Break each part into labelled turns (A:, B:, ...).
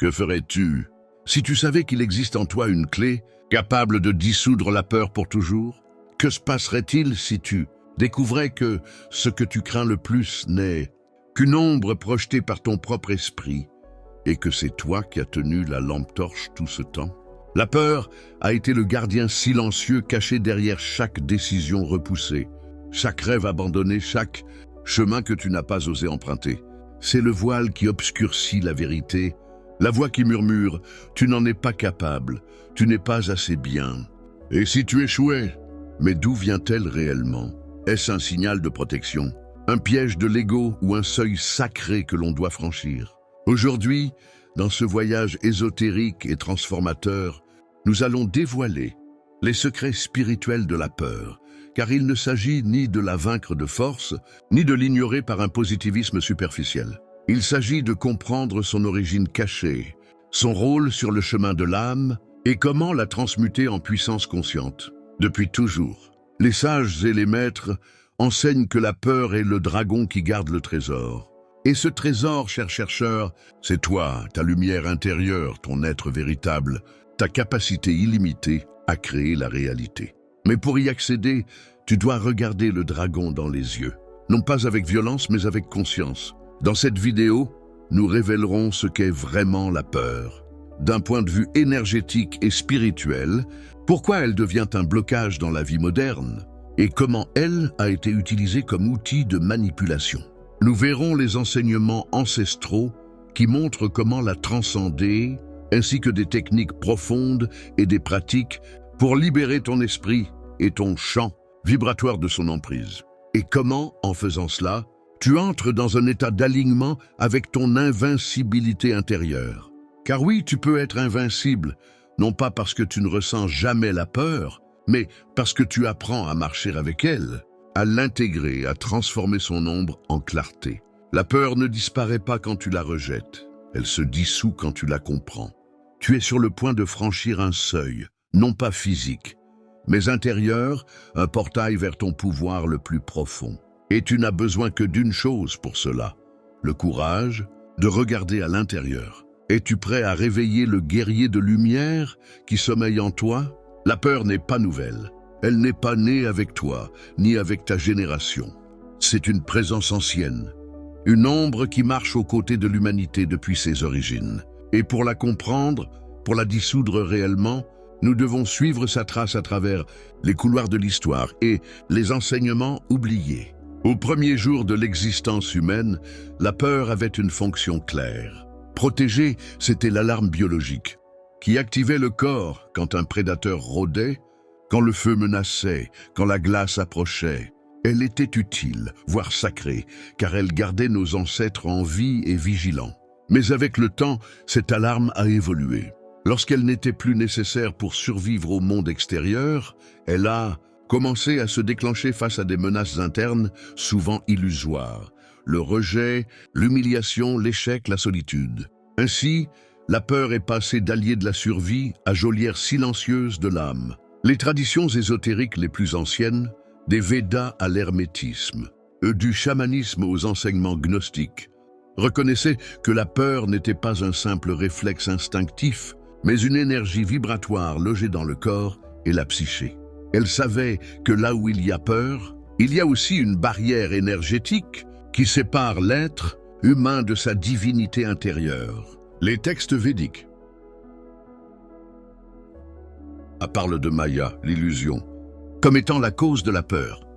A: Que ferais-tu si tu savais qu'il existe en toi une clé capable de dissoudre la peur pour toujours? Que se passerait-il si tu découvrais que ce que tu crains le plus n'est qu'une ombre projetée par ton propre esprit et que c'est toi qui as tenu la lampe torche tout ce temps? La peur a été le gardien silencieux caché derrière chaque décision repoussée, chaque rêve abandonné, chaque chemin que tu n'as pas osé emprunter. C'est le voile qui obscurcit la vérité, la voix qui murmure « Tu n'en es pas capable, tu n'es pas assez bien ». Et si tu échouais? Mais d'où vient-elle réellement? Est-ce un signal de protection, un piège de l'ego ou un seuil sacré que l'on doit franchir? Aujourd'hui, dans ce voyage ésotérique et transformateur, nous allons dévoiler les secrets spirituels de la peur, car il ne s'agit ni de la vaincre de force, ni de l'ignorer par un positivisme superficiel. Il s'agit de comprendre son origine cachée, son rôle sur le chemin de l'âme et comment la transmuter en puissance consciente. Depuis toujours, les sages et les maîtres enseignent que la peur est le dragon qui garde le trésor. Et ce trésor, cher chercheur, c'est toi, ta lumière intérieure, ton être véritable, ta capacité illimitée à créer la réalité. Mais pour y accéder, tu dois regarder le dragon dans les yeux. Non pas avec violence, mais avec conscience. Dans cette vidéo, nous révélerons ce qu'est vraiment la peur. D'un point de vue énergétique et spirituel, pourquoi elle devient un blocage dans la vie moderne et comment elle a été utilisée comme outil de manipulation. Nous verrons les enseignements ancestraux qui montrent comment la transcender, ainsi que des techniques profondes et des pratiques pour libérer ton esprit et ton champ vibratoire de son emprise. Et comment, en faisant cela, tu entres dans un état d'alignement avec ton invincibilité intérieure. Car oui, tu peux être invincible, non pas parce que tu ne ressens jamais la peur, mais parce que tu apprends à marcher avec elle, à l'intégrer, à transformer son ombre en clarté. La peur ne disparaît pas quand tu la rejettes, elle se dissout quand tu la comprends. Tu es sur le point de franchir un seuil, non pas physique, mais intérieur, un portail vers ton pouvoir le plus profond. Et tu n'as besoin que d'une chose pour cela, le courage de regarder à l'intérieur. Es-tu prêt à réveiller le guerrier de lumière qui sommeille en toi? La peur n'est pas nouvelle. Elle n'est pas née avec toi, ni avec ta génération. C'est une présence ancienne, une ombre qui marche aux côtés de l'humanité depuis ses origines. Et pour la comprendre, pour la dissoudre réellement, nous devons suivre sa trace à travers les couloirs de l'histoire et les enseignements oubliés. Au premier jour de l'existence humaine, la peur avait une fonction claire. Protéger, c'était l'alarme biologique, qui activait le corps quand un prédateur rôdait, quand le feu menaçait, quand la glace approchait. Elle était utile, voire sacrée, car elle gardait nos ancêtres en vie et vigilants. Mais avec le temps, cette alarme a évolué. Lorsqu'elle n'était plus nécessaire pour survivre au monde extérieur, elle a commencé à se déclencher face à des menaces internes, souvent illusoires. Le rejet, l'humiliation, l'échec, la solitude. Ainsi, la peur est passée d'allié de la survie à geôlière silencieuse de l'âme. Les traditions ésotériques les plus anciennes, des Védas à l'hermétisme, du chamanisme aux enseignements gnostiques, reconnaissaient que la peur n'était pas un simple réflexe instinctif, mais une énergie vibratoire logée dans le corps et la psyché. Elle savait que là où il y a peur, il y a aussi une barrière énergétique qui sépare l'être humain de sa divinité intérieure. Les textes védiques parlent de Maya, l'illusion, comme étant la cause de la peur.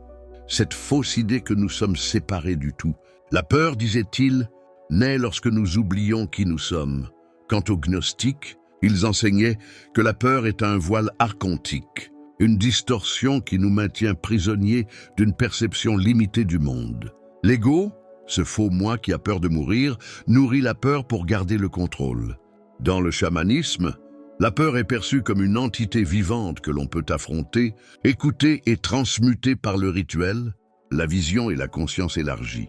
A: Cette fausse idée que nous sommes séparés du tout. La peur, disait-il, naît lorsque nous oublions qui nous sommes. Quant aux gnostiques, ils enseignaient que la peur est un voile archontique, une distorsion qui nous maintient prisonniers d'une perception limitée du monde. L'ego, ce faux moi qui a peur de mourir, nourrit la peur pour garder le contrôle. Dans le chamanisme, la peur est perçue comme une entité vivante que l'on peut affronter, écouter et transmuter par le rituel, la vision et la conscience élargie.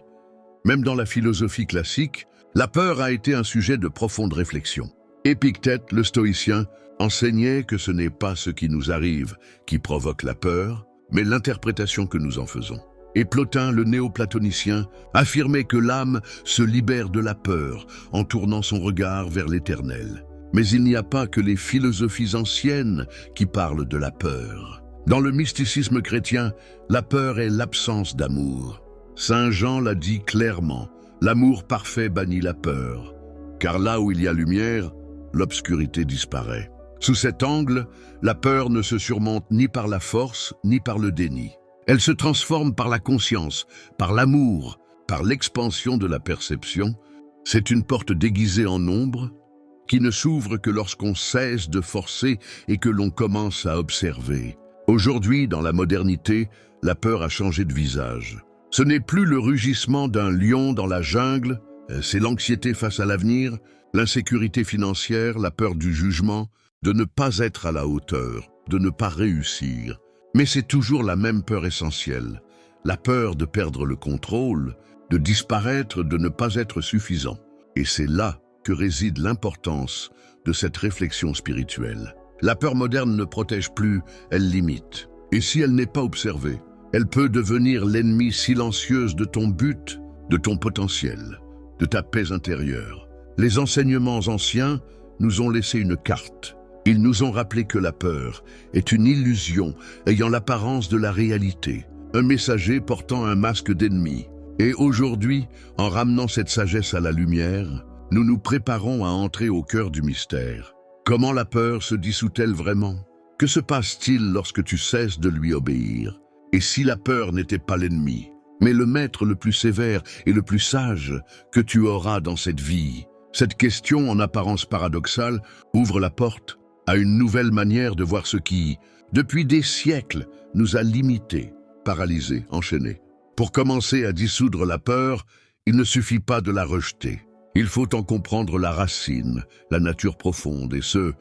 A: Même dans la philosophie classique, la peur a été un sujet de profonde réflexion. Épictète, le stoïcien, enseignait que ce n'est pas ce qui nous arrive qui provoque la peur, mais l'interprétation que nous en faisons. Et Plotin, le néoplatonicien, affirmait que l'âme se libère de la peur en tournant son regard vers l'éternel. Mais il n'y a pas que les philosophies anciennes qui parlent de la peur. Dans le mysticisme chrétien, la peur est l'absence d'amour. Saint Jean l'a dit clairement, l'amour parfait bannit la peur, car là où il y a lumière, l'obscurité disparaît. Sous cet angle, la peur ne se surmonte ni par la force, ni par le déni. Elle se transforme par la conscience, par l'amour, par l'expansion de la perception. C'est une porte déguisée en ombre qui ne s'ouvre que lorsqu'on cesse de forcer et que l'on commence à observer. Aujourd'hui, dans la modernité, la peur a changé de visage. Ce n'est plus le rugissement d'un lion dans la jungle, c'est l'anxiété face à l'avenir, l'insécurité financière, la peur du jugement, de ne pas être à la hauteur, de ne pas réussir. Mais c'est toujours la même peur essentielle, la peur de perdre le contrôle, de disparaître, de ne pas être suffisant. Et c'est là que réside l'importance de cette réflexion spirituelle. La peur moderne ne protège plus, elle limite. Et si elle n'est pas observée, elle peut devenir l'ennemie silencieuse de ton but, de ton potentiel, de ta paix intérieure. Les enseignements anciens nous ont laissé une carte. Ils nous ont rappelé que la peur est une illusion ayant l'apparence de la réalité, un messager portant un masque d'ennemi. Et aujourd'hui, en ramenant cette sagesse à la lumière, nous nous préparons à entrer au cœur du mystère. Comment la peur se dissout-elle vraiment? Que se passe-t-il lorsque tu cesses de lui obéir? Et si la peur n'était pas l'ennemi, mais le maître le plus sévère et le plus sage que tu auras dans cette vie? Cette question, en apparence paradoxale, ouvre la porte à une nouvelle manière de voir ce qui, depuis des siècles, nous a limités, paralysés, enchaînés. Pour commencer à dissoudre la peur, il ne suffit pas de la rejeter. Il faut en comprendre la racine, la nature profonde et ce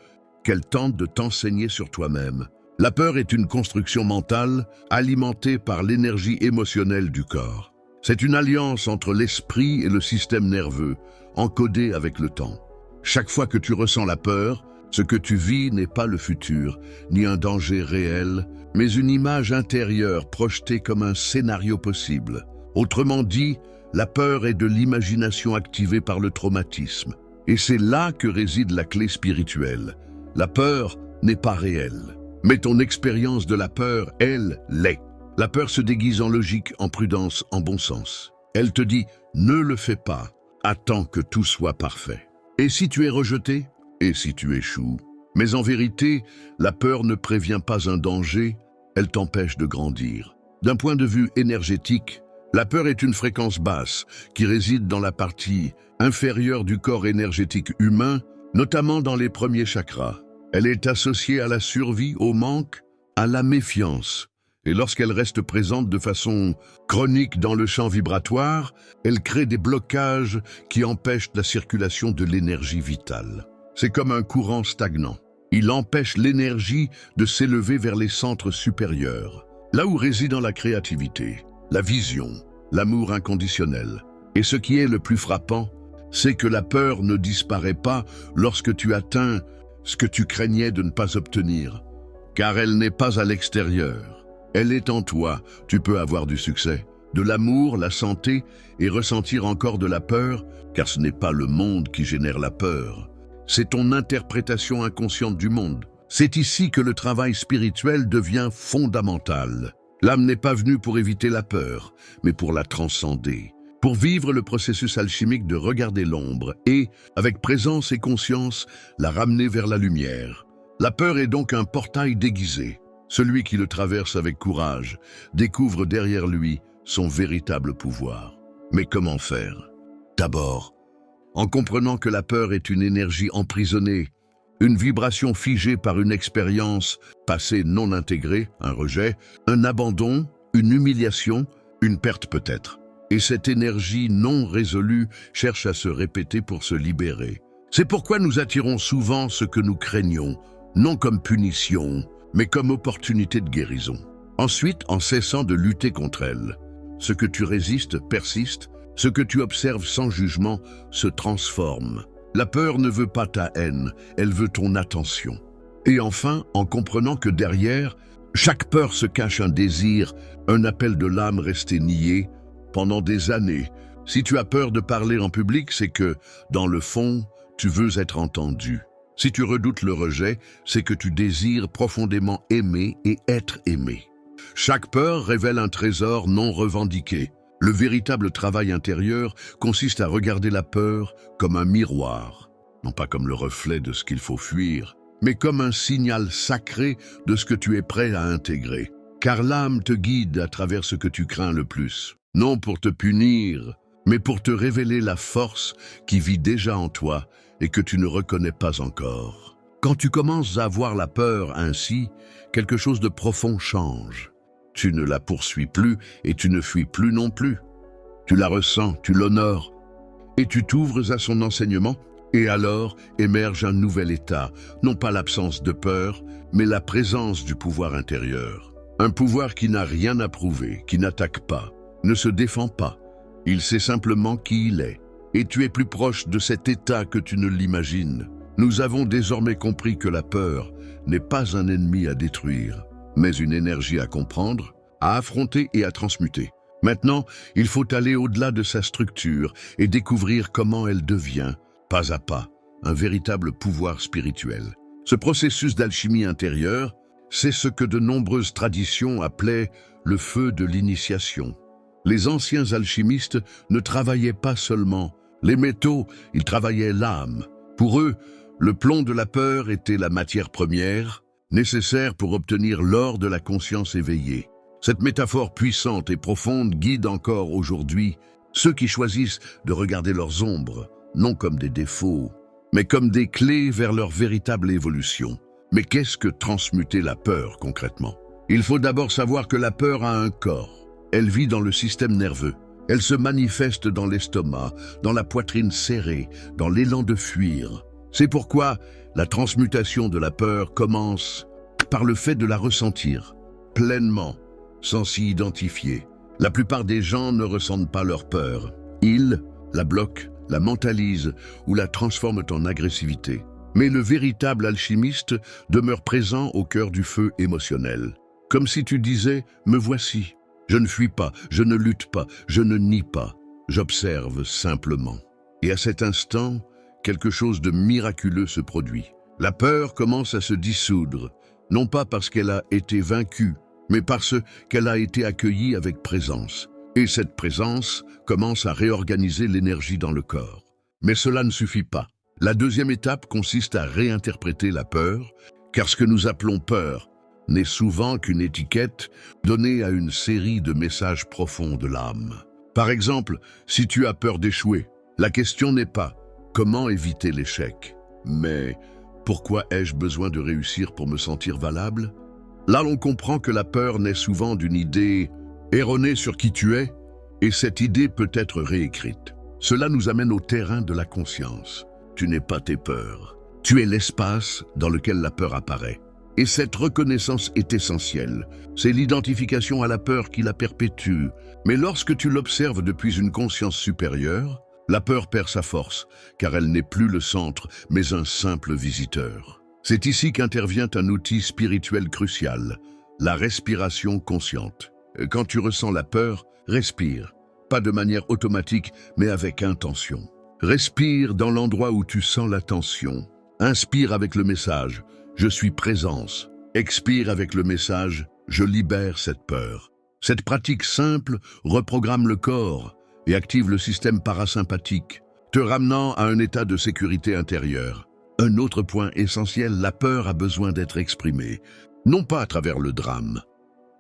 A: qu'elle tente de t'enseigner sur toi-même. La peur est une construction mentale alimentée par l'énergie émotionnelle du corps. C'est une alliance entre l'esprit et le système nerveux, encodée avec le temps. Chaque fois que tu ressens la peur, ce que tu vis n'est pas le futur, ni un danger réel, mais une image intérieure projetée comme un scénario possible. Autrement dit, la peur est de l'imagination activée par le traumatisme. Et c'est là que réside la clé spirituelle. La peur n'est pas réelle, mais ton expérience de la peur, elle, l'est. La peur se déguise en logique, en prudence, en bon sens. Elle te dit « ne le fais pas, attends que tout soit parfait ». Et si tu es rejeté? Et si tu échoues? Mais en vérité, la peur ne prévient pas un danger, elle t'empêche de grandir. D'un point de vue énergétique, la peur est une fréquence basse qui réside dans la partie inférieure du corps énergétique humain, notamment dans les premiers chakras. Elle est associée à la survie, au manque, à la méfiance. Et lorsqu'elle reste présente de façon chronique dans le champ vibratoire, elle crée des blocages qui empêchent la circulation de l'énergie vitale. C'est comme un courant stagnant. Il empêche l'énergie de s'élever vers les centres supérieurs, là où réside la créativité, la vision, l'amour inconditionnel. Et ce qui est le plus frappant, c'est que la peur ne disparaît pas lorsque tu atteins ce que tu craignais de ne pas obtenir, car elle n'est pas à l'extérieur. Elle est en toi. Tu peux avoir du succès, de l'amour, la santé et ressentir encore de la peur, car ce n'est pas le monde qui génère la peur. C'est ton interprétation inconsciente du monde. C'est ici que le travail spirituel devient fondamental. L'âme n'est pas venue pour éviter la peur, mais pour la transcender, pour vivre le processus alchimique de regarder l'ombre et, avec présence et conscience, la ramener vers la lumière. La peur est donc un portail déguisé. Celui qui le traverse avec courage découvre derrière lui son véritable pouvoir. Mais comment faire? D'abord, en comprenant que la peur est une énergie emprisonnée, une vibration figée par une expérience passée non intégrée, un rejet, un abandon, une humiliation, une perte peut-être. Et cette énergie non résolue cherche à se répéter pour se libérer. C'est pourquoi nous attirons souvent ce que nous craignons, non comme punition, mais comme opportunité de guérison. Ensuite, en cessant de lutter contre elle, ce que tu résistes persiste, ce que tu observes sans jugement se transforme. La peur ne veut pas ta haine, elle veut ton attention. Et enfin, en comprenant que derrière Chaque peur se cache un désir, un appel de l'âme resté nié pendant des années. Si tu as peur de parler en public, c'est que, dans le fond, tu veux être entendu. Si tu redoutes le rejet, c'est que tu désires profondément aimer et être aimé. Chaque peur révèle un trésor non revendiqué. Le véritable travail intérieur consiste à regarder la peur comme un miroir, non pas comme le reflet de ce qu'il faut fuir, mais comme un signal sacré de ce que tu es prêt à intégrer. Car l'âme te guide à travers ce que tu crains le plus, non pour te punir, mais pour te révéler la force qui vit déjà en toi et que tu ne reconnais pas encore. Quand tu commences à voir la peur ainsi, quelque chose de profond change. Tu ne la poursuis plus et tu ne fuis plus non plus. Tu la ressens, tu l'honores et tu t'ouvres à son enseignement et alors émerge un nouvel état, non pas l'absence de peur, mais la présence du pouvoir intérieur. Un pouvoir qui n'a rien à prouver, qui n'attaque pas, ne se défend pas. Il sait simplement qui il est. Et tu es plus proche de cet état que tu ne l'imagines. Nous avons désormais compris que la peur n'est pas un ennemi à détruire, mais une énergie à comprendre, à affronter et à transmuter. Maintenant, il faut aller au-delà de sa structure et découvrir comment elle devient, pas à pas, un véritable pouvoir spirituel. Ce processus d'alchimie intérieure, c'est ce que de nombreuses traditions appelaient le feu de l'initiation. Les anciens alchimistes ne travaillaient pas seulement les métaux, ils travaillaient l'âme. Pour eux, le plomb de la peur était la matière première, nécessaire pour obtenir l'or de la conscience éveillée. Cette métaphore puissante et profonde guide encore aujourd'hui ceux qui choisissent de regarder leurs ombres, non comme des défauts, mais comme des clés vers leur véritable évolution. Mais qu'est-ce que transmuter la peur concrètement? Il faut d'abord savoir que la peur a un corps. Elle vit dans le système nerveux. Elle se manifeste dans l'estomac, dans la poitrine serrée, dans l'élan de fuir. C'est pourquoi la transmutation de la peur commence par le fait de la ressentir, pleinement, sans s'y identifier. La plupart des gens ne ressentent pas leur peur. Ils la bloquent, la mentalisent ou la transforment en agressivité. Mais le véritable alchimiste demeure présent au cœur du feu émotionnel. Comme si tu disais « me voici ». Je ne fuis pas, je ne lutte pas, je ne nie pas, j'observe simplement. Et à cet instant, quelque chose de miraculeux se produit. La peur commence à se dissoudre, non pas parce qu'elle a été vaincue, mais parce qu'elle a été accueillie avec présence. Et cette présence commence à réorganiser l'énergie dans le corps. Mais cela ne suffit pas. La deuxième étape consiste à réinterpréter la peur, car ce que nous appelons peur n'est souvent qu'une étiquette donnée à une série de messages profonds de l'âme. Par exemple, si tu as peur d'échouer, la question n'est pas « comment éviter l'échec ?» mais « pourquoi ai-je besoin de réussir pour me sentir valable ?» Là, l'on comprend que la peur naît souvent d'une idée erronée sur qui tu es, et cette idée peut être réécrite. Cela nous amène au terrain de la conscience. Tu n'es pas tes peurs. Tu es l'espace dans lequel la peur apparaît. Et cette reconnaissance est essentielle. C'est l'identification à la peur qui la perpétue. Mais lorsque tu l'observes depuis une conscience supérieure, la peur perd sa force, car elle n'est plus le centre, mais un simple visiteur. C'est ici qu'intervient un outil spirituel crucial, la respiration consciente. Quand tu ressens la peur, respire, pas de manière automatique, mais avec intention. Respire dans l'endroit où tu sens la tension. Inspire avec le message « Je suis présence ». Expire avec le message « Je libère cette peur ». Cette pratique simple reprogramme le corps et active le système parasympathique, te ramenant à un état de sécurité intérieure. Un autre point essentiel, la peur a besoin d'être exprimée, non pas à travers le drame,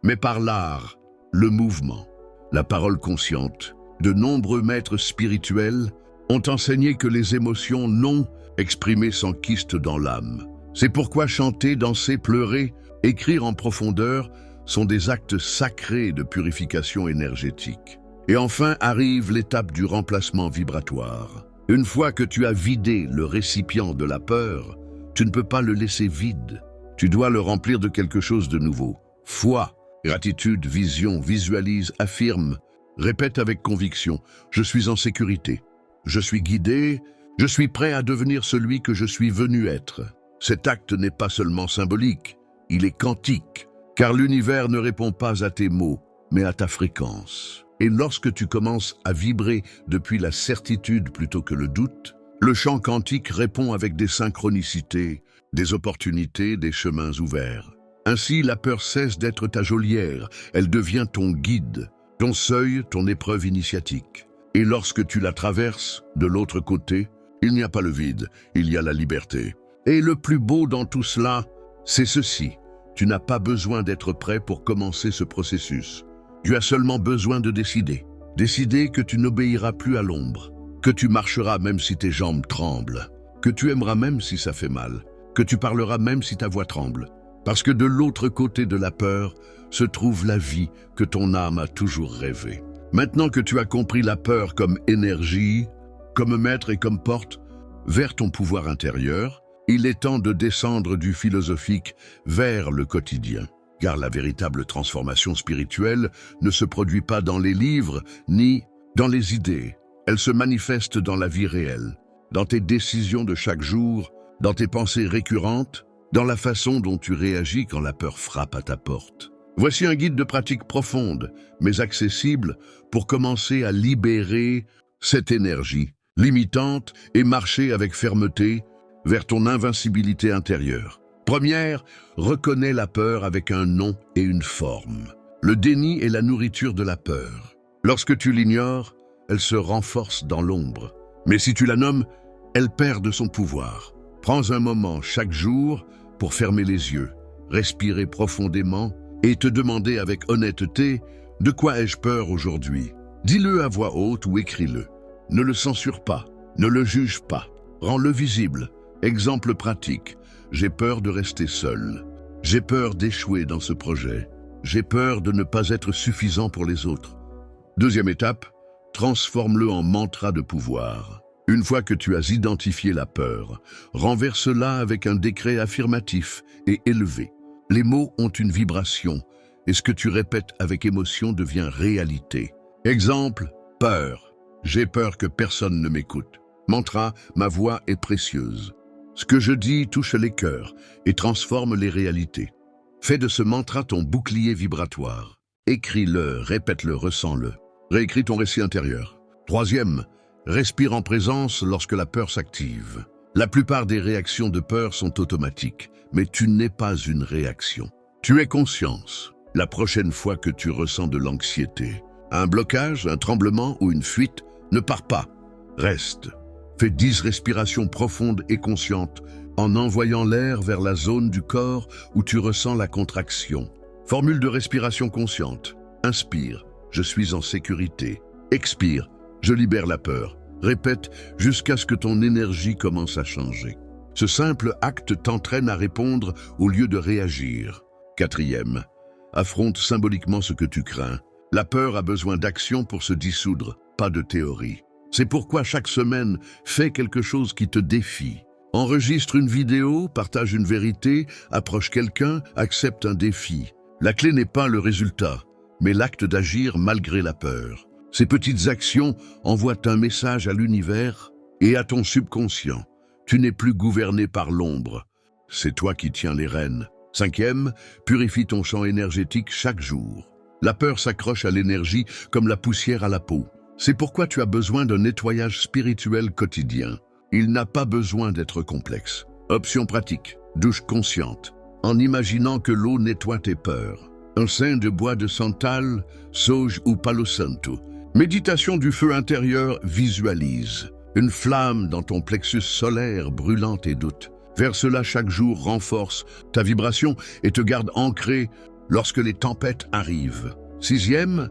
A: mais par l'art, le mouvement, la parole consciente. De nombreux maîtres spirituels ont enseigné que les émotions non exprimées s'enquistent dans l'âme. C'est pourquoi chanter, danser, pleurer, écrire en profondeur sont des actes sacrés de purification énergétique. Et enfin arrive l'étape du remplacement vibratoire. Une fois que tu as vidé le récipient de la peur, tu ne peux pas le laisser vide. Tu dois le remplir de quelque chose de nouveau. Foi, gratitude, vision, visualise, affirme, répète avec conviction « Je suis en sécurité, je suis guidé, je suis prêt à devenir celui que je suis venu être ». Cet acte n'est pas seulement symbolique, il est quantique. car l'univers ne répond pas à tes mots, mais à ta fréquence. Et lorsque tu commences à vibrer depuis la certitude plutôt que le doute, le champ quantique répond avec des synchronicités, des opportunités, des chemins ouverts. Ainsi, la peur cesse d'être ta geôlière, elle devient ton guide, ton seuil, ton épreuve initiatique. Et lorsque tu la traverses, de l'autre côté, il n'y a pas le vide, il y a la liberté. Et le plus beau dans tout cela, c'est ceci. Tu n'as pas besoin d'être prêt pour commencer ce processus. Tu as seulement besoin de décider. Décider que tu n'obéiras plus à l'ombre, que tu marcheras même si tes jambes tremblent, que tu aimeras même si ça fait mal, que tu parleras même si ta voix tremble. Parce que de l'autre côté de la peur se trouve la vie que ton âme a toujours rêvée. Maintenant que tu as compris la peur comme énergie, comme maître et comme porte vers ton pouvoir intérieur, il est temps de descendre du philosophique vers le quotidien. Car la véritable transformation spirituelle ne se produit pas dans les livres ni dans les idées. Elle se manifeste dans la vie réelle, dans tes décisions de chaque jour, dans tes pensées récurrentes, dans la façon dont tu réagis quand la peur frappe à ta porte. Voici un guide de pratique profonde, mais accessible, pour commencer à libérer cette énergie limitante et marcher avec fermeté vers ton invincibilité intérieure. Première, reconnais la peur avec un nom et une forme. Le déni est la nourriture de la peur. Lorsque tu l'ignores, elle se renforce dans l'ombre. Mais si tu la nommes, elle perd de son pouvoir. Prends un moment chaque jour pour fermer les yeux, respirer profondément et te demander avec honnêteté « De quoi ai-je peur aujourd'hui ?» Dis-le à voix haute ou écris-le. Ne le censure pas, ne le juge pas. Rends-le visible. Exemple pratique. J'ai peur de rester seul. J'ai peur d'échouer dans ce projet. J'ai peur de ne pas être suffisant pour les autres. Deuxième étape, transforme-le en mantra de pouvoir. Une fois que tu as identifié la peur, renverse-la avec un décret affirmatif et élevé. Les mots ont une vibration et ce que tu répètes avec émotion devient réalité. Exemple, peur. J'ai peur que personne ne m'écoute. Mantra, ma voix est précieuse. Ce que je dis touche les cœurs et transforme les réalités. Fais de ce mantra ton bouclier vibratoire. Écris-le, répète-le, ressens-le. Réécris ton récit intérieur. Troisième, respire en présence lorsque la peur s'active. La plupart des réactions de peur sont automatiques, mais tu n'es pas une réaction. Tu es conscience. La prochaine fois que tu ressens de l'anxiété, un blocage, un tremblement ou une fuite, ne pars pas. Reste. Fais 10 respirations profondes et conscientes en envoyant l'air vers la zone du corps où tu ressens la contraction. Formule de respiration consciente. Inspire, je suis en sécurité. Expire, je libère la peur. Répète jusqu'à ce que ton énergie commence à changer. Ce simple acte t'entraîne à répondre au lieu de réagir. Quatrième, affronte symboliquement ce que tu crains. La peur a besoin d'action pour se dissoudre, pas de théorie. C'est pourquoi chaque semaine, fais quelque chose qui te défie. Enregistre une vidéo, partage une vérité, approche quelqu'un, accepte un défi. La clé n'est pas le résultat, mais l'acte d'agir malgré la peur. Ces petites actions envoient un message à l'univers et à ton subconscient. Tu n'es plus gouverné par l'ombre. C'est toi qui tiens les rênes. Cinquième, purifie ton champ énergétique chaque jour. La peur s'accroche à l'énergie comme la poussière à la peau. C'est pourquoi tu as besoin d'un nettoyage spirituel quotidien. Il n'a pas besoin d'être complexe. Option pratique, douche consciente. En imaginant que l'eau nettoie tes peurs. Un sein de bois de santal, sauge ou palo santo. Méditation du feu intérieur, visualise. Une flamme dans ton plexus solaire brûlant tes doutes. Verse-la chaque jour, renforce ta vibration et te garde ancré lorsque les tempêtes arrivent. Sixième,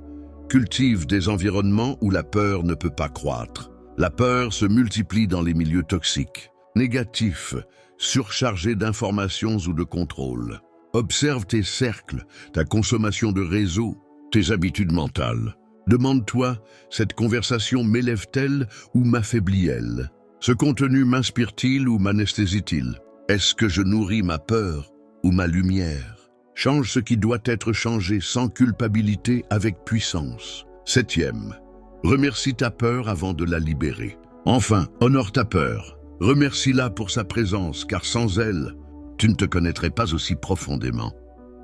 A: cultive des environnements où la peur ne peut pas croître. La peur se multiplie dans les milieux toxiques, négatifs, surchargés d'informations ou de contrôle. Observe tes cercles, ta consommation de réseau, tes habitudes mentales. Demande-toi, cette conversation m'élève-t-elle ou m'affaiblit-elle? Ce contenu m'inspire-t-il ou m'anesthésie-t-il? Est-ce que je nourris ma peur ou ma lumière? Change ce qui doit être changé sans culpabilité, avec puissance. Septième, remercie ta peur avant de la libérer. Enfin, honore ta peur. Remercie-la pour sa présence, car sans elle, tu ne te connaîtrais pas aussi profondément.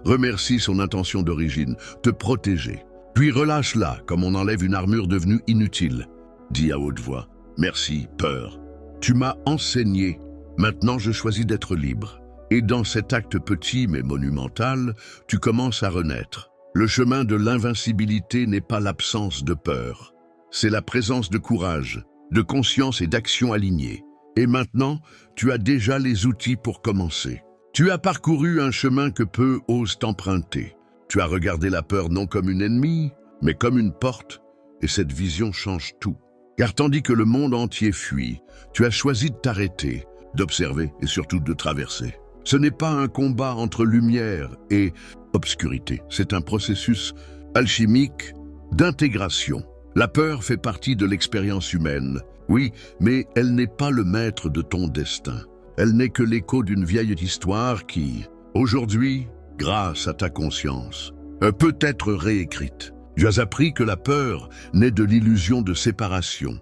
A: Remercie son intention d'origine, te protéger. Puis relâche-la comme on enlève une armure devenue inutile. Dis à haute voix, merci, peur. Tu m'as enseigné, maintenant je choisis d'être libre. Et dans cet acte petit mais monumental, tu commences à renaître. Le chemin de l'invincibilité n'est pas l'absence de peur. C'est la présence de courage, de conscience et d'action alignée. Et maintenant, tu as déjà les outils pour commencer. Tu as parcouru un chemin que peu osent emprunter. Tu as regardé la peur non comme une ennemie, mais comme une porte, et cette vision change tout. Car tandis que le monde entier fuit, tu as choisi de t'arrêter, d'observer et surtout de traverser. Ce n'est pas un combat entre lumière et obscurité, c'est un processus alchimique d'intégration. La peur fait partie de l'expérience humaine, oui, mais elle n'est pas le maître de ton destin. Elle n'est que l'écho d'une vieille histoire qui, aujourd'hui, grâce à ta conscience, peut être réécrite. Tu as appris que la peur naît de l'illusion de séparation,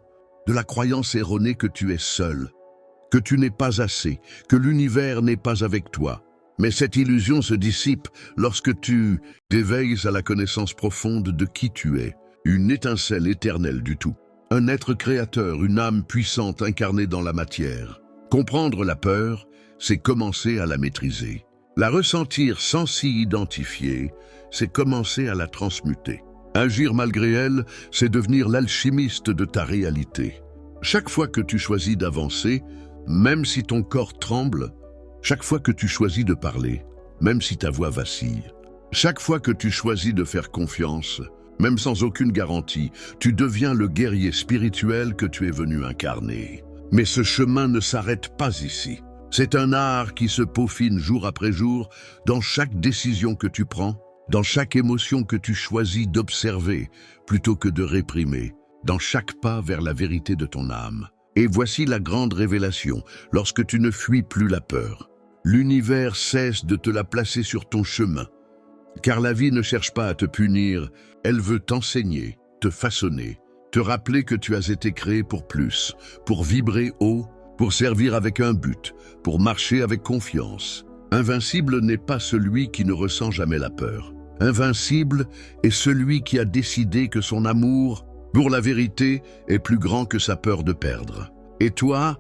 A: de la croyance erronée que tu es seul, que tu n'es pas assez, que l'univers n'est pas avec toi. Mais cette illusion se dissipe lorsque tu t'éveilles à la connaissance profonde de qui tu es, une étincelle éternelle du tout, un être créateur, une âme puissante incarnée dans la matière. Comprendre la peur, c'est commencer à la maîtriser. La ressentir sans s'y identifier, c'est commencer à la transmuter. Agir malgré elle, c'est devenir l'alchimiste de ta réalité. Chaque fois que tu choisis d'avancer, même si ton corps tremble, chaque fois que tu choisis de parler, même si ta voix vacille, chaque fois que tu choisis de faire confiance, même sans aucune garantie, tu deviens le guerrier spirituel que tu es venu incarner. Mais ce chemin ne s'arrête pas ici. C'est un art qui se peaufine jour après jour dans chaque décision que tu prends, dans chaque émotion que tu choisis d'observer plutôt que de réprimer, dans chaque pas vers la vérité de ton âme. Et voici la grande révélation, lorsque tu ne fuis plus la peur. L'univers cesse de te la placer sur ton chemin. Car la vie ne cherche pas à te punir, elle veut t'enseigner, te façonner, te rappeler que tu as été créé pour plus, pour vibrer haut, pour servir avec un but, pour marcher avec confiance. Invincible n'est pas celui qui ne ressent jamais la peur. Invincible est celui qui a décidé que son amour pour la vérité est plus grand que sa peur de perdre. Et toi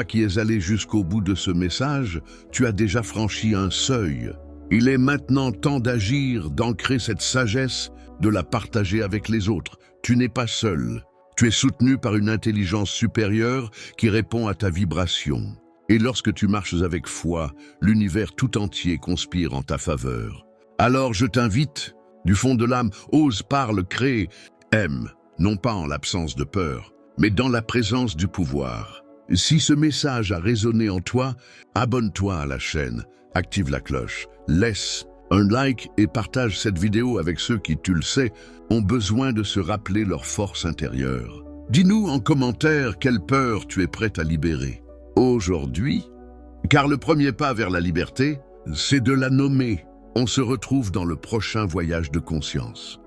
A: qui es allé jusqu'au bout de ce message, tu as déjà franchi un seuil. Il est maintenant temps d'agir, d'ancrer cette sagesse, de la partager avec les autres. Tu n'es pas seul. Tu es soutenu par une intelligence supérieure qui répond à ta vibration. Et lorsque tu marches avec foi, l'univers tout entier conspire en ta faveur. Alors je t'invite, du fond de l'âme, ose, parle, crée, aime, non pas en l'absence de peur, mais dans la présence du pouvoir. Si ce message a résonné en toi, abonne-toi à la chaîne, active la cloche, laisse un like et partage cette vidéo avec ceux qui, tu le sais, ont besoin de se rappeler leur force intérieure. Dis-nous en commentaire quelle peur tu es prête à libérer aujourd'hui, car le premier pas vers la liberté, c'est de la nommer. On se retrouve dans le prochain voyage de conscience.